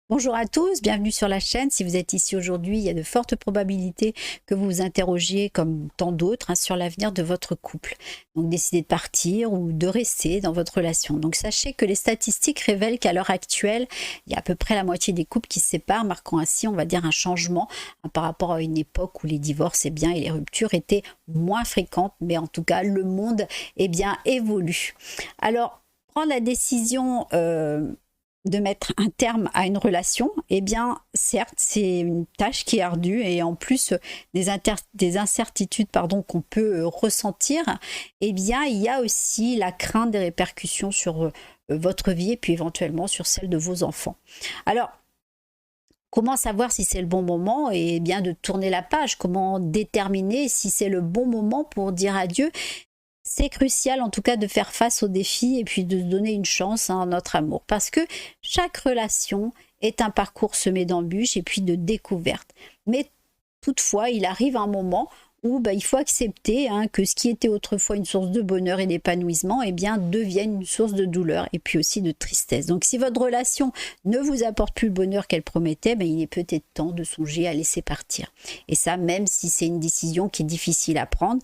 Bonjour à tous, bienvenue sur la chaîne. Si vous êtes ici aujourd'hui, il y a de fortes probabilités que vous vous interrogiez, comme tant d'autres, sur l'avenir de votre couple. Donc décidez de partir ou de rester dans votre relation. Donc sachez que les statistiques révèlent qu'à l'heure actuelle, il y a à peu près la moitié des couples qui se séparent, marquant ainsi, on va dire, un changement par rapport à une époque où les divorces et les ruptures étaient moins fréquentes, mais en tout cas, le monde évolue. Alors, prendre la décision de mettre un terme à une relation, certes, c'est une tâche qui est ardue et en plus des incertitudes qu'on peut ressentir, il y a aussi la crainte des répercussions sur votre vie et puis éventuellement sur celle de vos enfants. Alors, comment savoir si c'est le bon moment et de tourner la page? Comment déterminer si c'est le bon moment pour dire adieu? C'est crucial en tout cas de faire face aux défis et puis de donner une chance à notre amour. Parce que chaque relation est un parcours semé d'embûches et puis de découvertes. Mais toutefois, il arrive un moment où il faut accepter que ce qui était autrefois une source de bonheur et d'épanouissement devienne une source de douleur et puis aussi de tristesse. Donc si votre relation ne vous apporte plus le bonheur qu'elle promettait, il est peut-être temps de songer à laisser partir. Et ça, même si c'est une décision qui est difficile à prendre,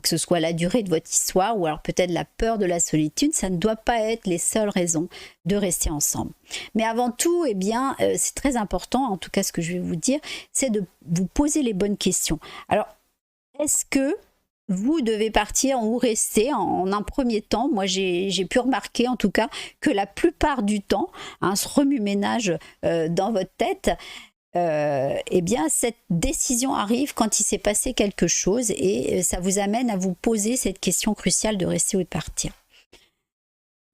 que ce soit la durée de votre histoire ou alors peut-être la peur de la solitude, ça ne doit pas être les seules raisons de rester ensemble. Mais avant tout, c'est très important, en tout cas ce que je vais vous dire, c'est de vous poser les bonnes questions. Alors, est-ce que vous devez partir ou rester en un premier temps? Moi, j'ai pu remarquer en tout cas que la plupart du temps, ce remue-ménage dans votre tête, cette décision arrive quand il s'est passé quelque chose et ça vous amène à vous poser cette question cruciale de rester ou de partir.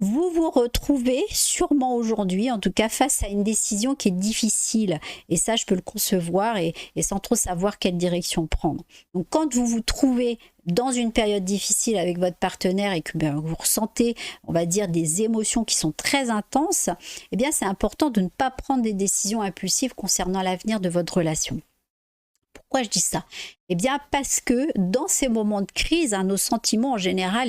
Vous vous retrouvez sûrement aujourd'hui, en tout cas face à une décision qui est difficile, et ça je peux le concevoir et sans trop savoir quelle direction prendre. Donc quand vous vous trouvez dans une période difficile avec votre partenaire et que vous ressentez, on va dire, des émotions qui sont très intenses, c'est important de ne pas prendre des décisions impulsives concernant l'avenir de votre relation. Pourquoi je dis ça? Parce que dans ces moments de crise, nos sentiments en général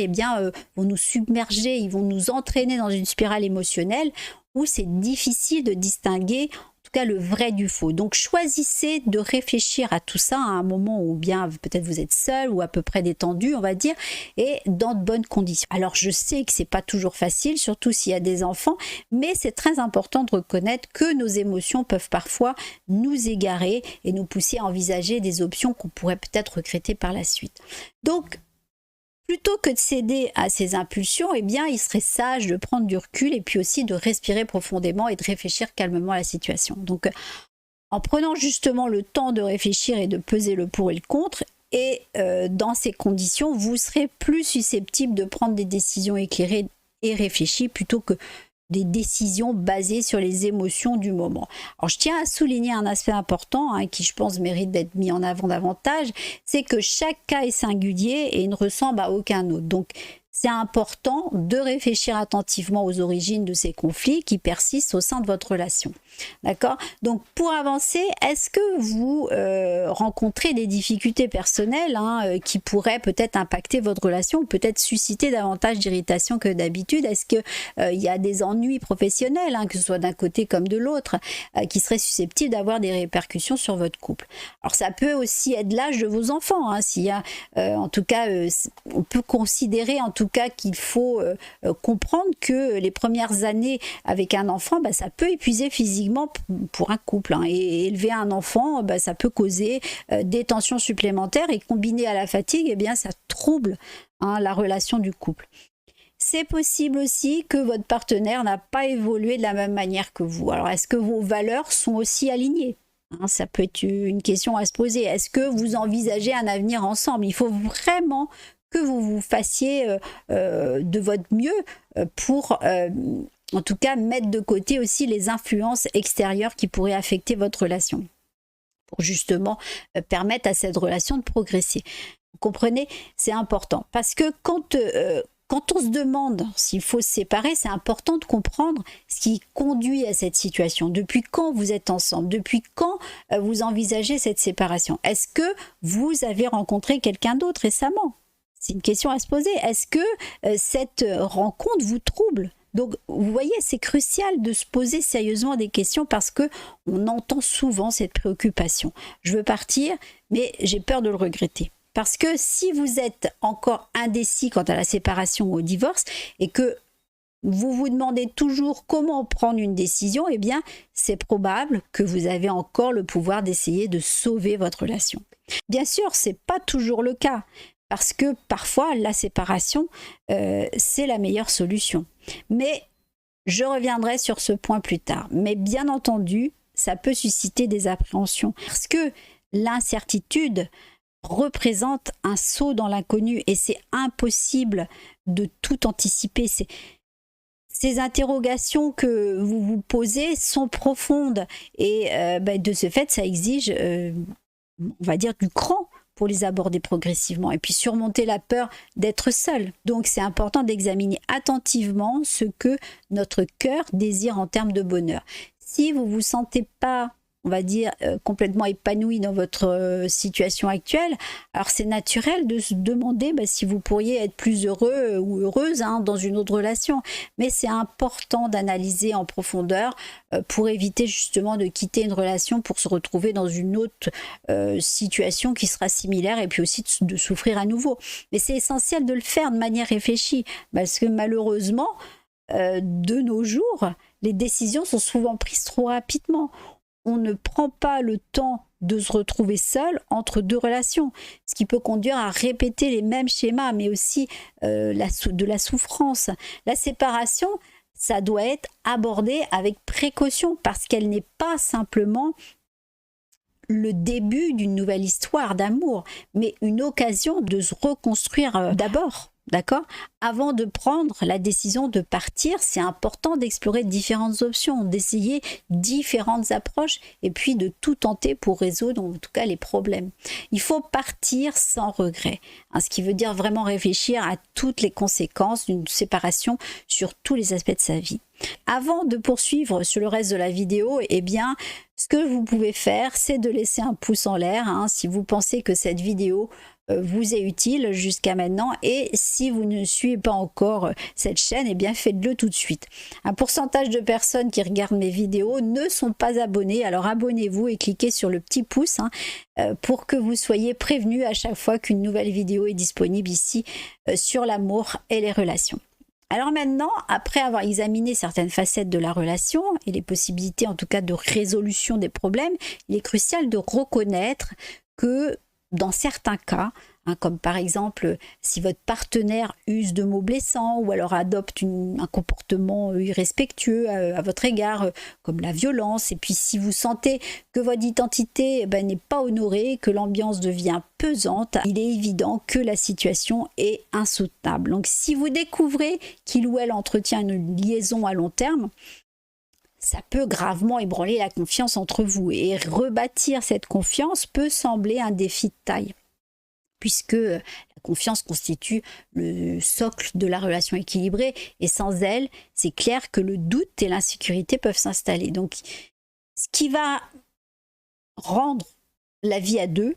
vont nous submerger, ils vont nous entraîner dans une spirale émotionnelle où c'est difficile de distinguer en tout cas le vrai du faux. Donc choisissez de réfléchir à tout ça à un moment où peut-être vous êtes seul ou à peu près détendu, on va dire, et dans de bonnes conditions. Alors je sais que c'est pas toujours facile, surtout s'il y a des enfants, mais c'est très important de reconnaître que nos émotions peuvent parfois nous égarer et nous pousser à envisager des options qu'on pourrait peut-être regretter par la suite. Donc, plutôt que de céder à ces impulsions, il serait sage de prendre du recul et puis aussi de respirer profondément et de réfléchir calmement à la situation. Donc, en prenant justement le temps de réfléchir et de peser le pour et le contre, et dans ces conditions, vous serez plus susceptible de prendre des décisions éclairées et réfléchies plutôt que des décisions basées sur les émotions du moment. Alors je tiens à souligner un aspect important qui je pense mérite d'être mis en avant davantage, c'est que chaque cas est singulier et ne ressemble à aucun autre. Donc c'est important de réfléchir attentivement aux origines de ces conflits qui persistent au sein de votre relation. D'accord? Donc pour avancer, est-ce que vous rencontrez des difficultés personnelles qui pourraient peut-être impacter votre relation ou peut-être susciter davantage d'irritation que d'habitude? Est-ce qu'il y a des ennuis professionnels, que ce soit d'un côté comme de l'autre, qui seraient susceptibles d'avoir des répercussions sur votre couple? Alors ça peut aussi être l'âge de vos enfants. S'il y a, en tout cas, on peut considérer en tout cas qu'il faut comprendre que les premières années avec un enfant, ça peut épuiser physiquement pour un couple. Et élever un enfant, ça peut causer des tensions supplémentaires et combiné à la fatigue, ça trouble la relation du couple. C'est possible aussi que votre partenaire n'a pas évolué de la même manière que vous. Alors, est-ce que vos valeurs sont aussi alignées? Ça peut être une question à se poser. Est-ce que vous envisagez un avenir ensemble? Il faut vraiment que vous vous fassiez de votre mieux pour en tout cas mettre de côté aussi les influences extérieures qui pourraient affecter votre relation pour justement permettre à cette relation de progresser. Vous comprenez? C'est important parce que quand on se demande s'il faut se séparer, c'est important de comprendre ce qui conduit à cette situation. Depuis quand vous êtes ensemble? Depuis quand vous envisagez cette séparation? Est-ce que vous avez rencontré quelqu'un d'autre récemment? C'est une question à se poser. Est-ce que cette rencontre vous trouble? Donc, vous voyez, c'est crucial de se poser sérieusement des questions parce que on entend souvent cette préoccupation. Je veux partir, mais j'ai peur de le regretter. Parce que si vous êtes encore indécis quant à la séparation ou au divorce et que vous vous demandez toujours comment prendre une décision, eh bien, c'est probable que vous avez encore le pouvoir d'essayer de sauver votre relation. Bien sûr, ce n'est pas toujours le cas, parce que parfois, la séparation, c'est la meilleure solution. Mais je reviendrai sur ce point plus tard. Mais bien entendu, ça peut susciter des appréhensions, parce que l'incertitude représente un saut dans l'inconnu et c'est impossible de tout anticiper. Ces interrogations que vous vous posez sont profondes et de ce fait, ça exige, on va dire, du cran pour les aborder progressivement et puis surmonter la peur d'être seul. Donc, c'est important d'examiner attentivement ce que notre cœur désire en termes de bonheur. Si vous ne vous sentez pas, on va dire, complètement épanoui dans votre situation actuelle, alors c'est naturel de se demander si vous pourriez être plus heureux ou heureuse dans une autre relation. Mais c'est important d'analyser en profondeur pour éviter justement de quitter une relation pour se retrouver dans une autre situation qui sera similaire et puis aussi de souffrir à nouveau. Mais c'est essentiel de le faire de manière réfléchie parce que malheureusement, de nos jours, les décisions sont souvent prises trop rapidement. On ne prend pas le temps de se retrouver seul entre deux relations, ce qui peut conduire à répéter les mêmes schémas, mais aussi de la souffrance. La séparation, ça doit être abordé avec précaution parce qu'elle n'est pas simplement le début d'une nouvelle histoire d'amour, mais une occasion de se reconstruire d'abord. D'accord? Avant de prendre la décision de partir, c'est important d'explorer différentes options, d'essayer différentes approches et puis de tout tenter pour résoudre en tout cas les problèmes. Il faut partir sans regret, ce qui veut dire vraiment réfléchir à toutes les conséquences d'une séparation sur tous les aspects de sa vie. Avant de poursuivre sur le reste de la vidéo, eh bien, ce que vous pouvez faire, c'est de laisser un pouce en l'air si vous pensez que cette vidéo vous est utile jusqu'à maintenant et si vous ne suivez pas encore cette chaîne, eh bien faites-le tout de suite. Un pourcentage de personnes qui regardent mes vidéos ne sont pas abonnées, alors abonnez-vous et cliquez sur le petit pouce pour que vous soyez prévenus à chaque fois qu'une nouvelle vidéo est disponible ici sur l'amour et les relations. Alors maintenant, après avoir examiné certaines facettes de la relation et les possibilités en tout cas de résolution des problèmes, il est crucial de reconnaître que dans certains cas, comme par exemple si votre partenaire use de mots blessants ou alors adopte un comportement irrespectueux à votre égard, comme la violence, et puis si vous sentez que votre identité n'est pas honorée, que l'ambiance devient pesante, il est évident que la situation est insoutenable. Donc si vous découvrez qu'il ou elle entretient une liaison à long terme, ça peut gravement ébranler la confiance entre vous et rebâtir cette confiance peut sembler un défi de taille puisque la confiance constitue le socle de la relation équilibrée et sans elle, c'est clair que le doute et l'insécurité peuvent s'installer. Donc, ce qui va rendre la vie à deux,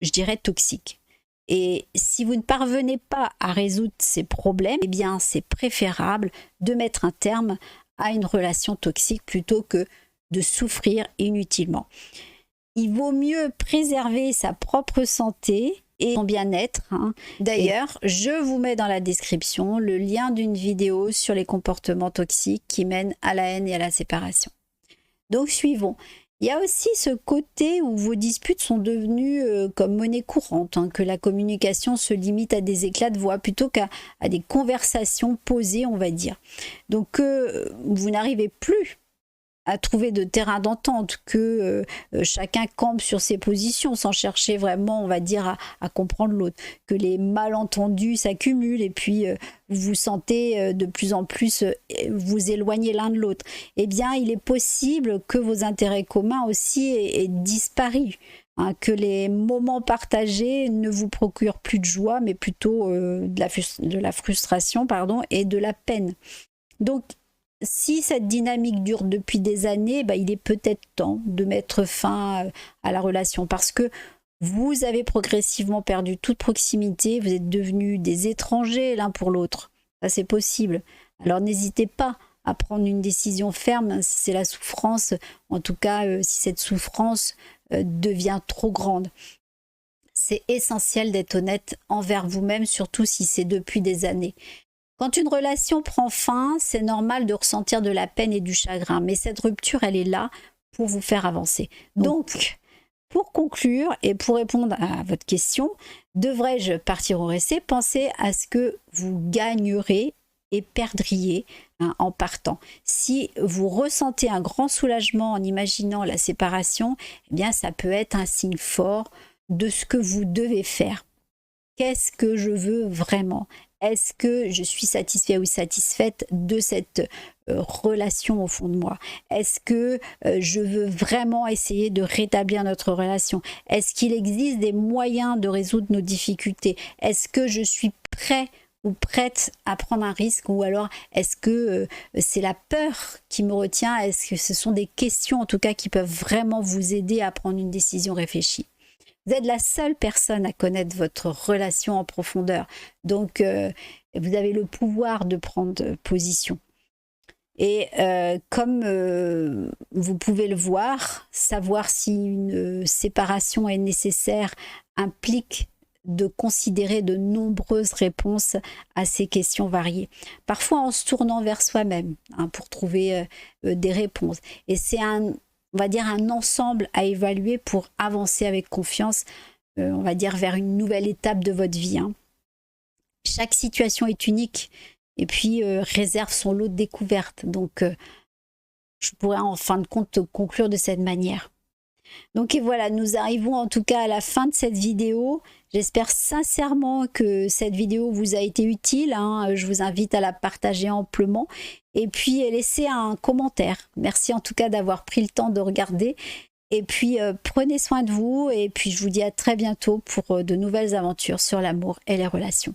je dirais toxique. Et si vous ne parvenez pas à résoudre ces problèmes, eh bien, c'est préférable de mettre un terme à une relation toxique plutôt que de souffrir inutilement. Il vaut mieux préserver sa propre santé et son bien-être. D'ailleurs, je vous mets dans la description le lien d'une vidéo sur les comportements toxiques qui mènent à la haine et à la séparation. Donc, suivons. Il y a aussi ce côté où vos disputes sont devenues comme monnaie courante, que la communication se limite à des éclats de voix plutôt qu'à des conversations posées, on va dire. Donc, vous n'arrivez plus à trouver de terrain d'entente, que chacun campe sur ses positions sans chercher vraiment, on va dire, à comprendre l'autre, que les malentendus s'accumulent et puis vous vous sentez de plus en plus vous éloigner l'un de l'autre. Eh bien, il est possible que vos intérêts communs aussi aient disparu, que les moments partagés ne vous procurent plus de joie, mais plutôt de la frustration, et de la peine. Donc, si cette dynamique dure depuis des années, il est peut-être temps de mettre fin à la relation parce que vous avez progressivement perdu toute proximité, vous êtes devenus des étrangers l'un pour l'autre. Ça, c'est possible. Alors n'hésitez pas à prendre une décision ferme si c'est la souffrance, en tout cas si cette souffrance devient trop grande. C'est essentiel d'être honnête envers vous-même, surtout si c'est depuis des années. Quand une relation prend fin, c'est normal de ressentir de la peine et du chagrin, mais cette rupture, elle est là pour vous faire avancer. Donc, pour conclure et pour répondre à votre question, devrais-je partir ou rester? Pensez à ce que vous gagnerez et perdriez en partant. Si vous ressentez un grand soulagement en imaginant la séparation, eh bien ça peut être un signe fort de ce que vous devez faire. Qu'est-ce que je veux vraiment? Est-ce que je suis satisfait ou satisfaite de cette relation au fond de moi? Est-ce que je veux vraiment essayer de rétablir notre relation? Est-ce qu'il existe des moyens de résoudre nos difficultés? Est-ce que je suis prêt ou prête à prendre un risque, ou alors est-ce que c'est la peur qui me retient? Est-ce que ce sont des questions en tout cas qui peuvent vraiment vous aider à prendre une décision réfléchie? Vous êtes la seule personne à connaître votre relation en profondeur, donc vous avez le pouvoir de prendre position. Et comme vous pouvez le voir, savoir si une séparation est nécessaire implique de considérer de nombreuses réponses à ces questions variées. Parfois en se tournant vers soi-même pour trouver des réponses. Et c'est on va dire un ensemble à évaluer pour avancer avec confiance, on va dire vers une nouvelle étape de votre vie. Chaque situation est unique et puis réserve son lot de découvertes. Donc je pourrais en fin de compte conclure de cette manière. Donc et voilà, nous arrivons en tout cas à la fin de cette vidéo. J'espère sincèrement que cette vidéo vous a été utile. Je vous invite à la partager amplement et puis laisser un commentaire. Merci en tout cas d'avoir pris le temps de regarder. Et puis prenez soin de vous et puis je vous dis à très bientôt pour de nouvelles aventures sur l'amour et les relations.